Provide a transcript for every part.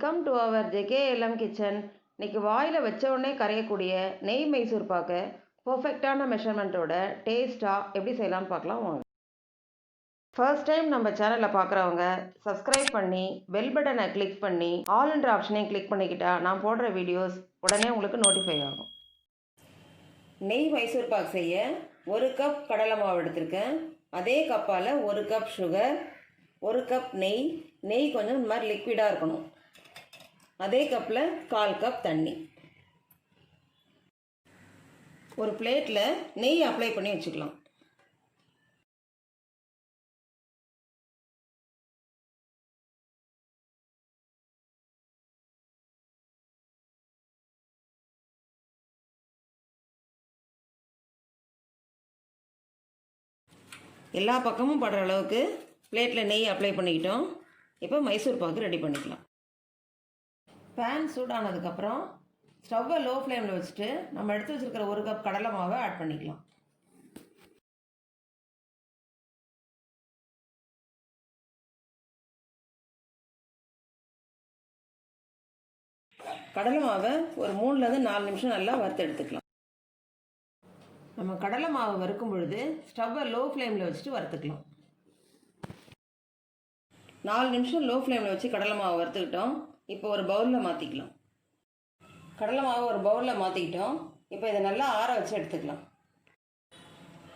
Welcome to our JKLM kitchen. இன்றைக்கி வாயில் வச்ச உடனே கரையக்கூடிய நெய் மைசூர் பாக்கை பர்ஃபெக்டான மெஷர்மெண்ட்டோட டேஸ்ட்டாக எப்படி செய்யலாம்னு பார்க்கலாம் வாங்க. ஃபர்ஸ்ட் டைம் நம்ம சேனலில் பார்க்குறவங்க சப்ஸ்கிரைப் பண்ணி பெல் பட்டனை கிளிக் பண்ணி ஆல்ன்ற ஆப்ஷனையும் கிளிக் பண்ணிக்கிட்டா நான் போடுற வீடியோஸ் உடனே உங்களுக்கு நோட்டிஃபை ஆகும். நெய் மைசூர் பாக் செய்ய 1 கப் கடலை மாவு எடுத்திருக்கேன். அதே கப்பால் 1 கப் சுகர், 1 கப் நெய் கொஞ்சம் இந்த மாதிரி லிக்விடாக இருக்கணும். அதே கப்பில் 1/4 கப் தண்ணி. ஒரு பிளேட்டில் நெய் அப்ளை பண்ணி வச்சுக்கலாம். எல்லா பக்கமும் படுற அளவுக்கு பிளேட்டில் நெய் அப்ளை பண்ணிக்கிட்டோம். இப்போ மைசூர் பாக்கு ரெடி பண்ணிக்கலாம். பேன் சூடானதுக்கப்புறம் ஸ்டவ்வை லோ ஃப்ளேமில் வச்சுட்டு நம்ம எடுத்து வச்சுருக்கிற 1 கப் கடலை மாவை ஆட் பண்ணிக்கலாம். கடலை மாவை ஒரு 3லேருந்து 4 நிமிஷம் நல்லா வறுத்து எடுத்துக்கலாம். நம்ம கடலை மாவை வறுக்கும் பொழுது ஸ்டவ்வை லோ ஃப்ளேமில் வச்சுட்டு வறுத்துக்கலாம். 4 நிமிஷம் லோ ஃப்ளேமில் வச்சு கடலை மாவை வறுத்துக்கிட்டோம். இப்போ ஒரு பவுலில் மாற்றிக்கலாம். கடலை மாவை ஒரு பவுலில் மாற்றிக்கிட்டோம். இப்போ இதை நல்லா ஆற வச்சு எடுத்துக்கலாம்.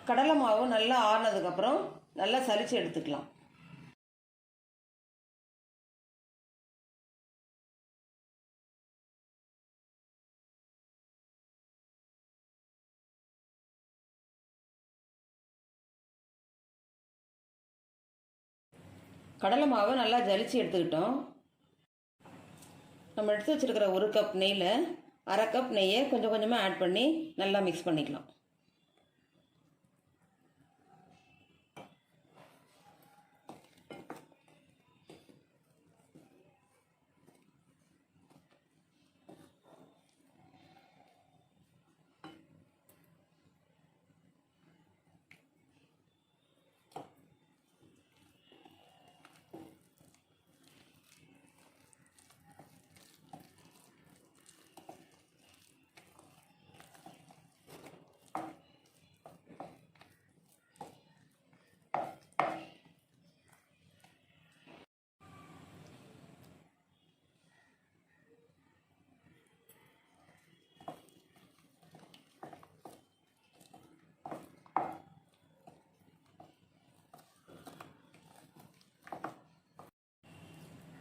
கடலை மாவு நல்லா ஆறினதுக்கப்புறம் நல்லா சலிச்சு எடுத்துக்கலாம். கடலை மாவை நல்லா ஜலிச்சு எடுத்துக்கிட்டோம். நம்ம எடுத்து வச்சுருக்கிற 1 கப் நெய்யில் 1/2 கப் நெய்யை கொஞ்சம் கொஞ்சமாக ஆட் பண்ணி நல்லா மிக்ஸ் பண்ணிக்கலாம்.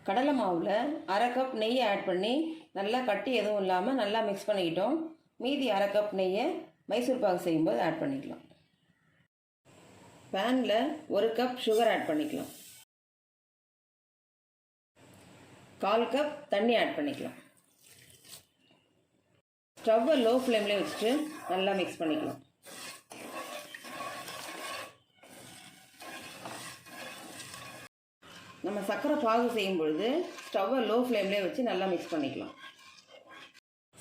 கடலை மாவில் 1/2 கப் நெய்யை ஆட் பண்ணி நல்லா கட்டி எதுவும் இல்லாமல் நல்லா மிக்ஸ் பண்ணிக்கிட்டோம். மீதி 1/2 கப் நெய்யை மைசூர் பாகு செய்யும்போது ஆட் பண்ணிக்கலாம். பேனில் 1 கப் சுகர் ஆட் பண்ணிக்கலாம். 1/4 கப் தண்ணி ஆட் பண்ணிக்கலாம். ஸ்டவ்வை லோ ஃப்ளேம்லேயே வச்சுட்டு நல்லா மிக்ஸ் பண்ணிக்கலாம். நம்ம சர்க்கரை பாகு செய்யும் பொழுது ஸ்டவ்வை லோ ஃப்ளேம்லேயே வச்சு நல்லா மிக்ஸ் பண்ணிக்கலாம்.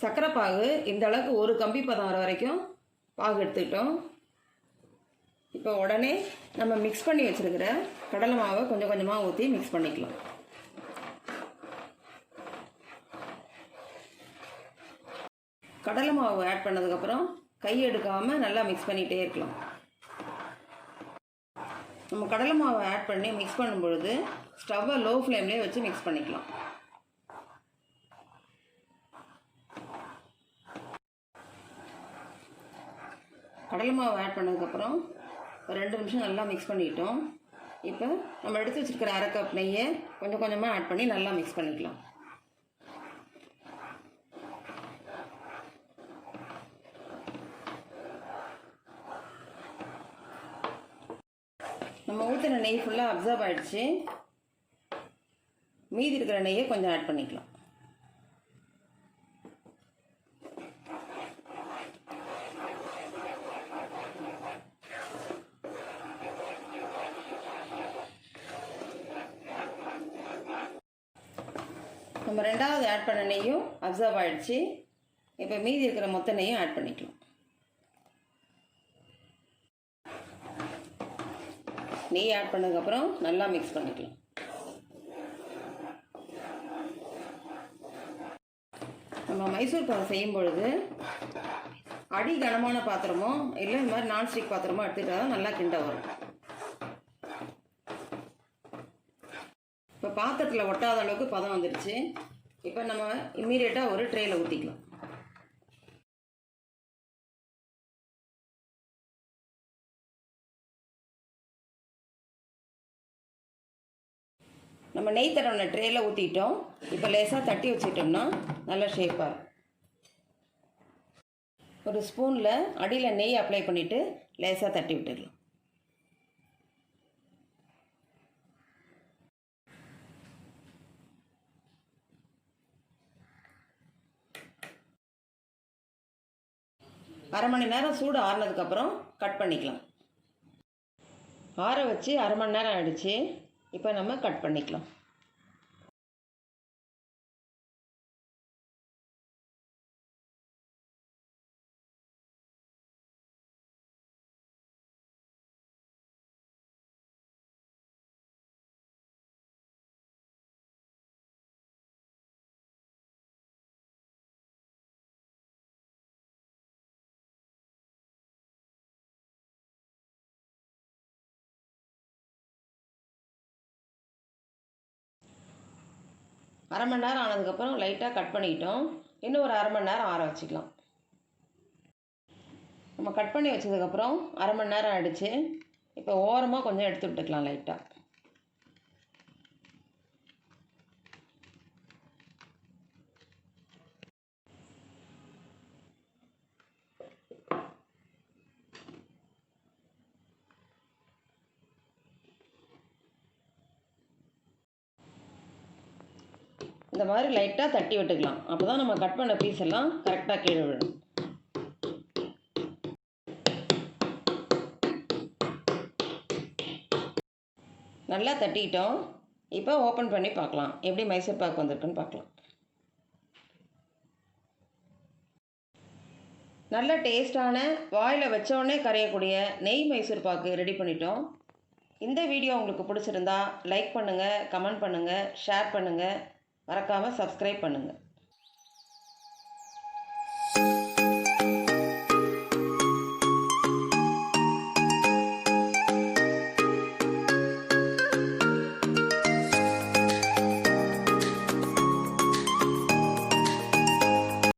சர்க்கரை பாகு இந்த அளவுக்கு ஒரு கம்பி பதம் வர வரைக்கும் பாகு எடுத்துக்கிட்டோம். இப்போ உடனே நம்ம மிக்ஸ் பண்ணி வச்சுருக்கிற கடலை மாவை கொஞ்சம் கொஞ்சமாக ஊற்றி மிக்ஸ் பண்ணிக்கலாம். கடலை மாவு ஆட் பண்ணதுக்கப்புறம் கை எடுக்காமல் நல்லா மிக்ஸ் பண்ணிகிட்டே இருக்கலாம். நம்ம கடலை மாவை ஆட் பண்ணி மிக்ஸ் பண்ணும் பொழுது ஸ்டவ்வை லோ ஃப்ளேம்லேயே வச்சு மிக்ஸ் பண்ணிக்கலாம். கடலை மாவு ஆட் பண்ணதுக்கப்புறம் ஒரு 2 நிமிஷம் நல்லா மிக்ஸ் பண்ணிக்கிட்டோம். இப்போ நம்ம எடுத்து வச்சுருக்கிற 1/2 கப் நெய்யை கொஞ்சம் கொஞ்சமாக ஆட் பண்ணி நல்லா மிக்ஸ் பண்ணிக்கலாம். நம்ம ஊற்றின நெய் ஃபுல்லாக அப்சர்வ் ஆகிடுச்சு. மீதி இருக்கிற நெய்யை கொஞ்சம் ஆட் பண்ணிக்கலாம். நம்ம 2வது ஆட் பண்ண நெய்யும் அப்சர்வ் ஆகிடுச்சு. இப்போ மீதி இருக்கிற மொத்த நெய்யும் ஆட் பண்ணிக்கலாம். நெய் ஆட் பண்ணதுக்கப்புறம் நல்லா மிக்ஸ் பண்ணிக்கலாம். நம்ம மைசூர் பாகு செய்யும் பொழுது அடி கனமான பாத்திரமோ இல்லை இந்த மாதிரி நான்ஸ்டிக் பாத்திரமோ எடுத்துக்கிட்டா தான் நல்லா கிண்ட வரும். இப்போ பாத்திரத்தில் ஒட்டாத அளவுக்கு பதம் வந்துடுச்சு. இப்போ நம்ம இம்மீடியட்டாக ஒரு ட்ரேயில் ஊற்றிக்கலாம். நம்ம நெய் தடவின ட்ரேயில் ஊற்றிட்டோம். இப்போ லேசாக தட்டி வச்சுட்டோம்னா நல்லா ஷேப்பாக இருக்கும். ஒரு ஸ்பூனில் அடியில் நெய் அப்ளை பண்ணிவிட்டு லேசாக தட்டி விட்டுடலாம். அரை மணி நேரம் சூடு ஆறுனதுக்கப்புறம் கட் பண்ணிக்கலாம். ஆற வச்சு அரை மணி நேரம் ஆகிடுச்சு. இப்போ நம்ம கட் பண்ணிக்கலாம். அரை மணி நேரம் ஆனதுக்கப்புறம் லைட்டாக கட் பண்ணிக்கிட்டோம். இன்னும் ஒரு அரை மணி நேரம் ஆற வச்சுக்கலாம். நம்ம கட் பண்ணி வச்சதுக்கப்புறம் அரை மணி நேரம் ஆகிடுச்சு. இப்போ ஓரமாக கொஞ்சம் எடுத்து விட்டுக்கலாம் லைட்டாக. இந்த மாதிரி லைட்டாக தட்டி விட்டுக்கலாம். அப்போ தான் நம்ம கட் பண்ண பீஸ் எல்லாம் கரெக்டாக கீழே விழும். நல்லா தட்டிக்கிட்டோம். இப்போ ஓப்பன் பண்ணி பார்க்கலாம் எப்படி மைசூர் பாக்கு வந்திருக்குன்னு பார்க்கலாம். நல்ல டேஸ்டான வாயில் வச்சோடனே கரையக்கூடிய நெய் மைசூர் பாக்கு ரெடி பண்ணிட்டோம். இந்த வீடியோ உங்களுக்கு பிடிச்சிருந்தா லைக் பண்ணுங்கள், கமெண்ட் பண்ணுங்கள், ஷேர் பண்ணுங்கள், மறக்காமல் சப்ஸ்கிரைப் பண்ணுங்கள்.